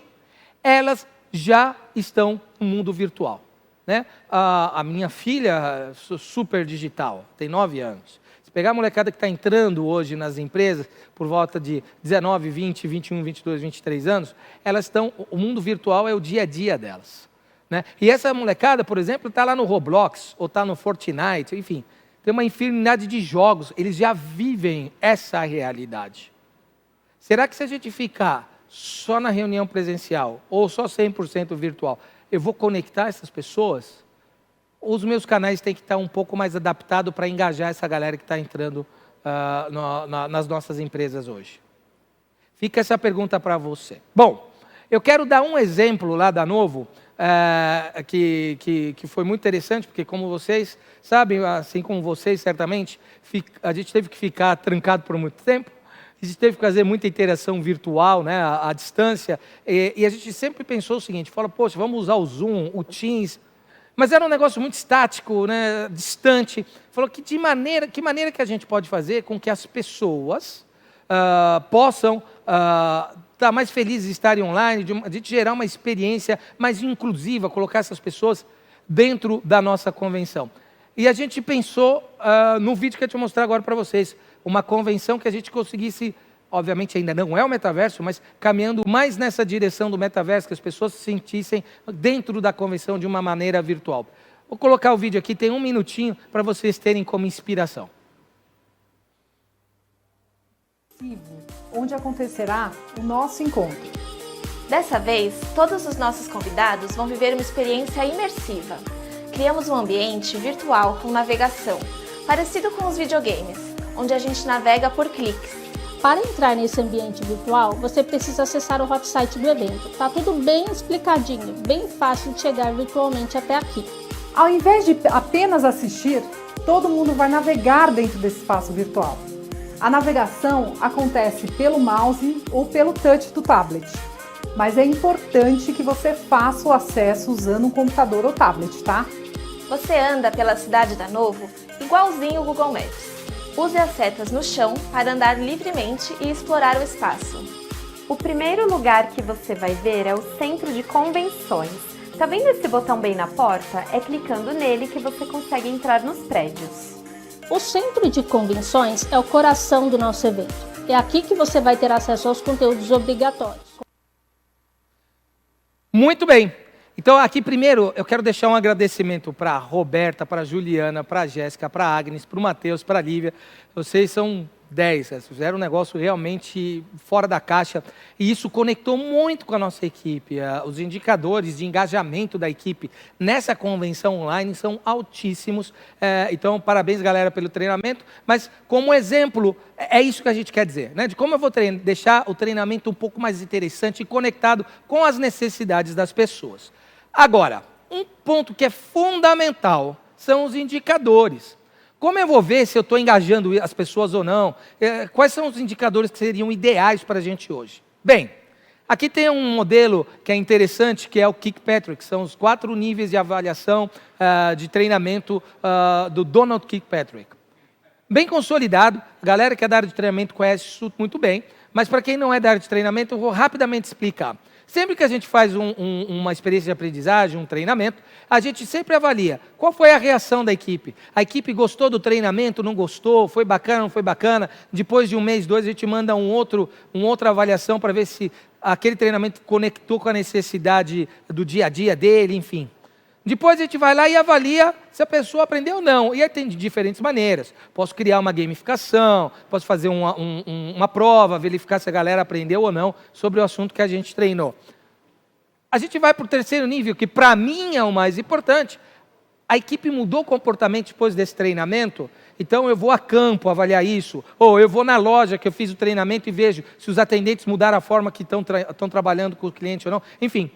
elas já estão no mundo virtual, né? A minha filha, super digital, tem 9 anos. Se pegar a molecada que está entrando hoje nas empresas, por volta de 19, 20, 21, 22, 23 anos, o mundo virtual é o dia a dia delas, né? E essa molecada, por exemplo, está lá no Roblox, ou está no Fortnite, enfim, tem uma infinidade de jogos, eles já vivem essa realidade. Será que se a gente ficar só na reunião presencial, ou só 100% virtual, eu vou conectar essas pessoas? Os meus canais têm que estar um pouco mais adaptados para engajar essa galera que está entrando nas nossas empresas hoje? Fica essa pergunta para você. Bom, eu quero dar um exemplo lá da Novo, que foi muito interessante, porque como vocês sabem, assim como vocês certamente, a gente teve que ficar trancado por muito tempo, a gente teve que fazer muita interação virtual, né, à distância, e a gente sempre pensou o seguinte, fala, poxa, vamos usar o Zoom, o Teams, mas era um negócio muito estático, né, distante. Falou que maneira que a gente pode fazer com que as pessoas possam estar mais felizes de estarem online, de gerar uma experiência mais inclusiva, colocar essas pessoas dentro da nossa convenção. E a gente pensou no vídeo que eu te mostrar agora para vocês, uma convenção que a gente conseguisse, obviamente ainda não é o metaverso, mas caminhando mais nessa direção do metaverso, que as pessoas se sentissem dentro da convenção de uma maneira virtual. Vou colocar o vídeo aqui, tem 1 minutinho para vocês terem como inspiração. Onde acontecerá o nosso encontro. Dessa vez, todos os nossos convidados vão viver uma experiência imersiva. Criamos um ambiente virtual com navegação, parecido com os videogames, onde a gente navega por cliques. Para entrar nesse ambiente virtual, você precisa acessar o hot site do evento. Tá tudo bem explicadinho, bem fácil de chegar virtualmente até aqui. Ao invés de apenas assistir, todo mundo vai navegar dentro desse espaço virtual. A navegação acontece pelo mouse ou pelo touch do tablet. Mas é importante que você faça o acesso usando um computador ou tablet, tá? Você anda pela cidade da Novo igualzinho o Google Maps. Use as setas no chão para andar livremente e explorar o espaço. O primeiro lugar que você vai ver é o Centro de Convenções. Tá vendo esse botão bem na porta? É clicando nele que você consegue entrar nos prédios. O Centro de Convenções é o coração do nosso evento. É aqui que você vai ter acesso aos conteúdos obrigatórios. Muito bem. Então, aqui primeiro, eu quero deixar um agradecimento para a Roberta, para a Juliana, para a Jéssica, para a Agnes, para o Matheus, para a Lívia. Vocês são 10, fizeram um negócio realmente fora da caixa. E isso conectou muito com a nossa equipe. Os indicadores de engajamento da equipe nessa convenção online são altíssimos. Então, parabéns, galera, pelo treinamento. Mas, como exemplo, é isso que a gente quer dizer, né? De como eu vou deixar o treinamento um pouco mais interessante e conectado com as necessidades das pessoas. Agora, um ponto que é fundamental são os indicadores. Como eu vou ver se eu estou engajando as pessoas ou não? Quais são os indicadores que seriam ideais para a gente hoje? Bem, aqui tem um modelo que é interessante, que é o Kirkpatrick. São os 4 níveis de avaliação de treinamento do Donald Kirkpatrick. Bem consolidado, a galera que é da área de treinamento conhece isso muito bem, mas para quem não é da área de treinamento, eu vou rapidamente explicar. Sempre que a gente faz uma experiência de aprendizagem, um treinamento, a gente sempre avalia qual foi a reação da equipe. A equipe gostou do treinamento, não gostou, foi bacana, não foi bacana. Depois de 1 mês, 2, a gente manda uma outra avaliação para ver se aquele treinamento conectou com a necessidade do dia a dia dele, enfim. Depois a gente vai lá e avalia se a pessoa aprendeu ou não. E aí tem de diferentes maneiras. Posso criar uma gamificação, posso fazer uma prova, verificar se a galera aprendeu ou não sobre o assunto que a gente treinou. A gente vai para o 3º nível, que para mim é o mais importante. A equipe mudou o comportamento depois desse treinamento, então eu vou a campo avaliar isso. Ou eu vou na loja que eu fiz o treinamento e vejo se os atendentes mudaram a forma que estão trabalhando com o cliente ou não. Enfim.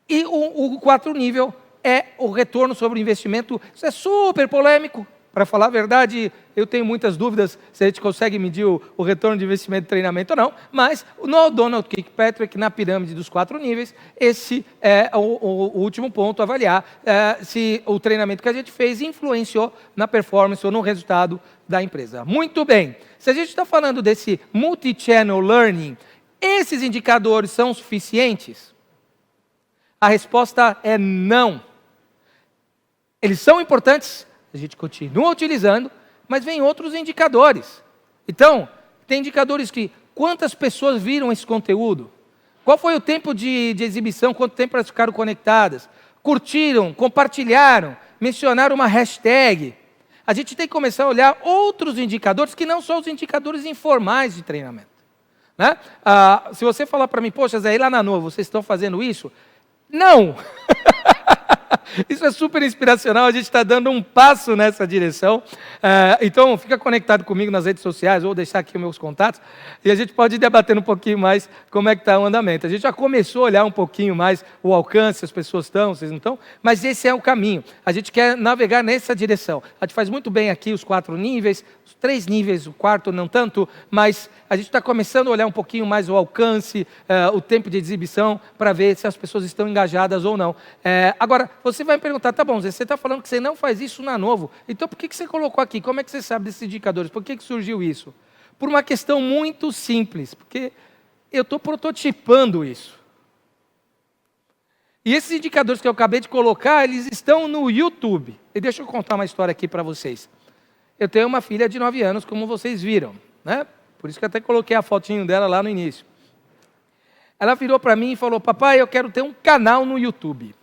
E o 4º nível é o retorno sobre o investimento. Isso é super polêmico. Para falar a verdade, eu tenho muitas dúvidas se a gente consegue medir o retorno de investimento de treinamento ou não, mas no Donald Kirkpatrick, na pirâmide dos 4 níveis, esse é o último ponto a avaliar se o treinamento que a gente fez influenciou na performance ou no resultado da empresa. Muito bem. Se a gente está falando desse multi-channel learning, esses indicadores são suficientes? A resposta é não. Eles são importantes, a gente continua utilizando, mas vem outros indicadores. Então, tem indicadores que quantas pessoas viram esse conteúdo? Qual foi o tempo de exibição? Quanto tempo elas ficaram conectadas? Curtiram, compartilharam, mencionaram uma hashtag. A gente tem que começar a olhar outros indicadores que não são os indicadores informais de treinamento. Né? Se você falar para mim, poxa, Zé, lá na Novo, vocês estão fazendo isso? Não! Isso é super inspiracional, a gente está dando um passo nessa direção. Então, fica conectado comigo nas redes sociais, ou deixar aqui os meus contatos, e a gente pode ir debatendo um pouquinho mais como é que está o andamento. A gente já começou a olhar um pouquinho mais o alcance, as pessoas estão, vocês não estão, mas esse é o caminho. A gente quer navegar nessa direção. A gente faz muito bem aqui os 4 níveis, os 3 níveis, o 4 não tanto, mas a gente está começando a olhar um pouquinho mais o alcance, o tempo de exibição, para ver se as pessoas estão engajadas ou não. Agora, você vai me perguntar, tá bom, Zé, você está falando que você não faz isso na Novo, então por que você colocou aqui? Como é que você sabe desses indicadores? Por que surgiu isso? Por uma questão muito simples, porque eu estou prototipando isso. E esses indicadores que eu acabei de colocar, eles estão no YouTube. E deixa eu contar uma história aqui para vocês. Eu tenho uma filha de 9 anos, como vocês viram, né? Por isso que eu até coloquei a fotinho dela lá no início. Ela virou para mim e falou: papai, eu quero ter um canal no YouTube.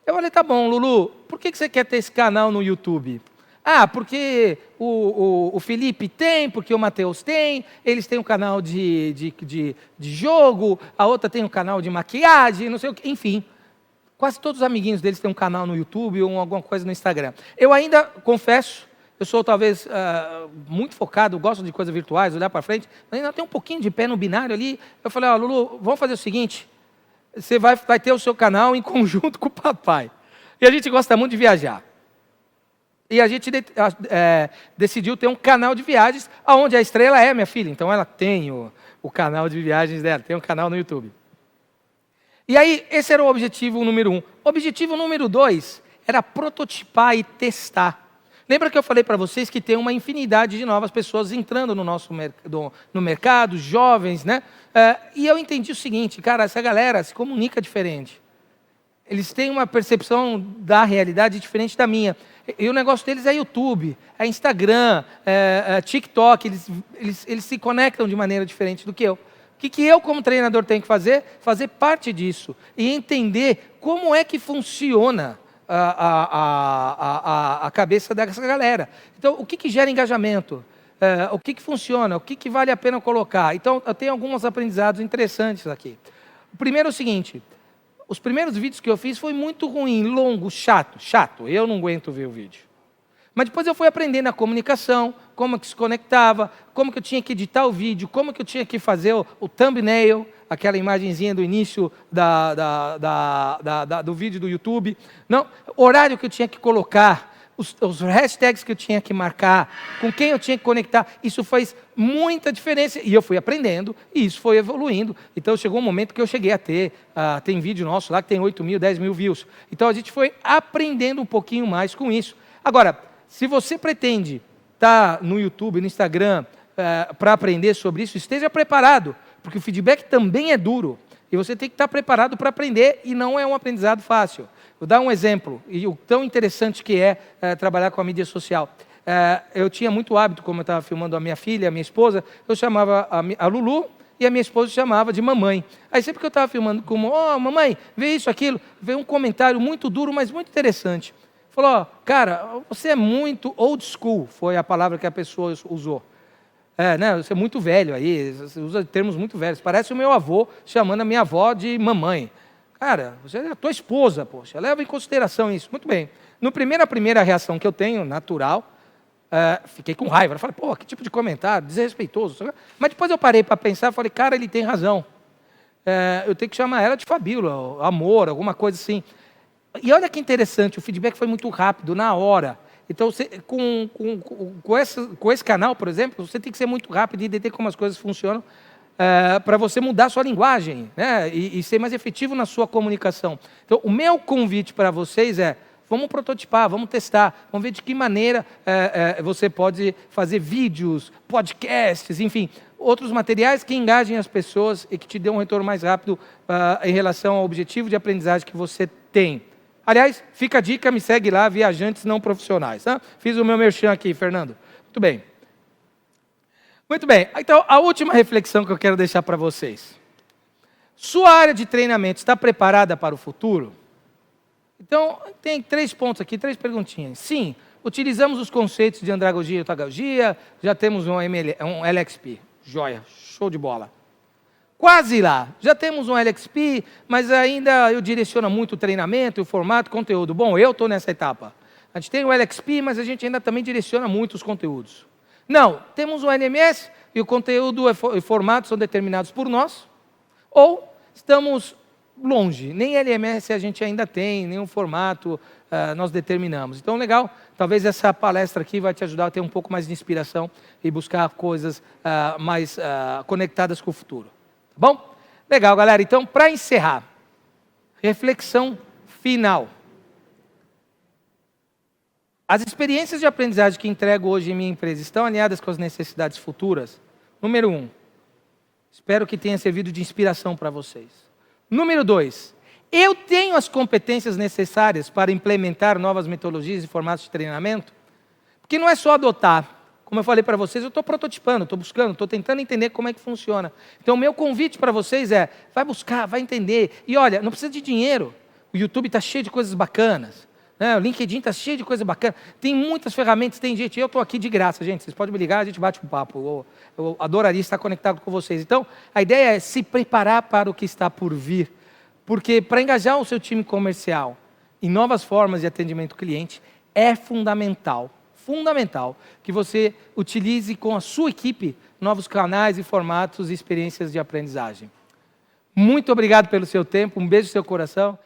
Eu falei: tá bom, Lulu, por que você quer ter esse canal no YouTube? Ah, porque o Felipe tem, porque o Matheus tem, eles têm um canal de jogo, a outra tem um canal de maquiagem, não sei o que, enfim. Quase todos os amiguinhos deles têm um canal no YouTube ou alguma coisa no Instagram. Eu ainda, confesso, eu sou talvez muito focado, gosto de coisas virtuais, olhar para frente, mas ainda tem um pouquinho de pé no binário ali. Eu falei: ó, Lulu, vamos fazer o seguinte, você vai ter o seu canal em conjunto com o papai. E a gente gosta muito de viajar. E a gente decidiu ter um canal de viagens, onde a estrela é minha filha. Então ela tem o canal de viagens dela, tem um canal no YouTube. E aí, esse era o objetivo número 1. O objetivo número 2 era prototipar e testar. Lembra que eu falei para vocês que tem uma infinidade de novas pessoas entrando no mercado, jovens, né? E eu entendi o seguinte, cara, essa galera se comunica diferente. Eles têm uma percepção da realidade diferente da minha. E o negócio deles é YouTube, é Instagram, é TikTok, eles se conectam de maneira diferente do que eu. O que eu, como treinador, tenho que fazer? Fazer parte disso e entender como é que funciona a cabeça dessa galera. Então, o que gera engajamento? O que funciona? O que vale a pena colocar? Então, eu tenho alguns aprendizados interessantes aqui. O primeiro é o seguinte: os primeiros vídeos que eu fiz foi muito ruim, longo, chato. Eu não aguento ver o vídeo. Mas depois eu fui aprendendo a comunicação, como que se conectava, como que eu tinha que editar o vídeo, como que eu tinha que fazer o thumbnail, aquela imagenzinha do início do vídeo do YouTube. Não, horário que eu tinha que colocar, os hashtags que eu tinha que marcar, com quem eu tinha que conectar. Isso fez muita diferença. E eu fui aprendendo, e isso foi evoluindo. Então chegou um momento que eu cheguei a ter, tem vídeo nosso lá que tem 8 mil, 10 mil views. Então a gente foi aprendendo um pouquinho mais com isso. Agora, se você pretende estar no YouTube, no Instagram, para aprender sobre isso, esteja preparado, porque o feedback também é duro. E você tem que estar preparado para aprender, e não é um aprendizado fácil. Vou dar um exemplo, e o tão interessante que é trabalhar com a mídia social. Eu tinha muito hábito, como eu estava filmando a minha filha, a minha esposa, eu chamava a Lulu, e a minha esposa chamava de mamãe. Aí sempre que eu estava filmando com mamãe, vê isso, aquilo, veio um comentário muito duro, mas muito interessante. Falou: cara, você é muito old school, foi a palavra que a pessoa usou. Né, você é muito velho aí, você usa termos muito velhos. Parece o meu avô chamando a minha avó de mamãe. Cara, você é a tua esposa, poxa, leva em consideração isso. Muito bem. A primeira reação que eu tenho, natural, fiquei com raiva. Eu falei: pô, que tipo de comentário, desrespeitoso. Mas depois eu parei para pensar e falei: cara, ele tem razão. Eu tenho que chamar ela de Fabíola, amor, alguma coisa assim. E olha que interessante, o feedback foi muito rápido, na hora. Então, com esse canal, por exemplo, você tem que ser muito rápido e entender como as coisas funcionam para você mudar a sua linguagem, né? E ser mais efetivo na sua comunicação. Então, o meu convite para vocês é: vamos prototipar, vamos testar, vamos ver de que maneira você pode fazer vídeos, podcasts, enfim, outros materiais que engajem as pessoas e que te dê um retorno mais rápido em relação ao objetivo de aprendizagem que você tem. Aliás, fica a dica, me segue lá, Viajantes Não Profissionais. Tá? Fiz o meu merchan aqui, Fernando. Muito bem. Muito bem. Então, a última reflexão que eu quero deixar para vocês. Sua área de treinamento está preparada para o futuro? Então, tem 3 pontos aqui, 3 perguntinhas. Sim, utilizamos os conceitos de andragogia e otagogia, já temos um LXP. Joia, show de bola. Quase lá. Já temos um LXP, mas ainda eu direciono muito o treinamento, o formato, o conteúdo. Bom, eu estou nessa etapa. A gente tem o LXP, mas a gente ainda também direciona muito os conteúdos. Não, temos o LMS e o conteúdo e o formato são determinados por nós, ou estamos longe. Nem LMS a gente ainda tem, nem o formato nós determinamos. Então, legal, talvez essa palestra aqui vai te ajudar a ter um pouco mais de inspiração e buscar coisas mais conectadas com o futuro. Bom? Legal, galera. Então, para encerrar, reflexão final. As experiências de aprendizagem que entrego hoje em minha empresa estão alinhadas com as necessidades futuras? Número 1, espero que tenha servido de inspiração para vocês. Número 2, Eu tenho as competências necessárias para implementar novas metodologias e formatos de treinamento? Porque não é só adotar. Como eu falei para vocês, eu estou prototipando, estou buscando, estou tentando entender como é que funciona. Então, o meu convite para vocês é, vai buscar, vai entender. E olha, não precisa de dinheiro. O YouTube está cheio de coisas bacanas. Né? O LinkedIn está cheio de coisa bacana. Tem muitas ferramentas, tem gente. Eu estou aqui de graça, gente. Vocês podem me ligar, a gente bate um papo. Eu adoraria estar conectado com vocês. Então, a ideia é se preparar para o que está por vir. Porque para engajar o seu time comercial em novas formas de atendimento ao cliente, é fundamental que você utilize com a sua equipe novos canais e formatos e experiências de aprendizagem. Muito obrigado pelo seu tempo, um beijo no seu coração.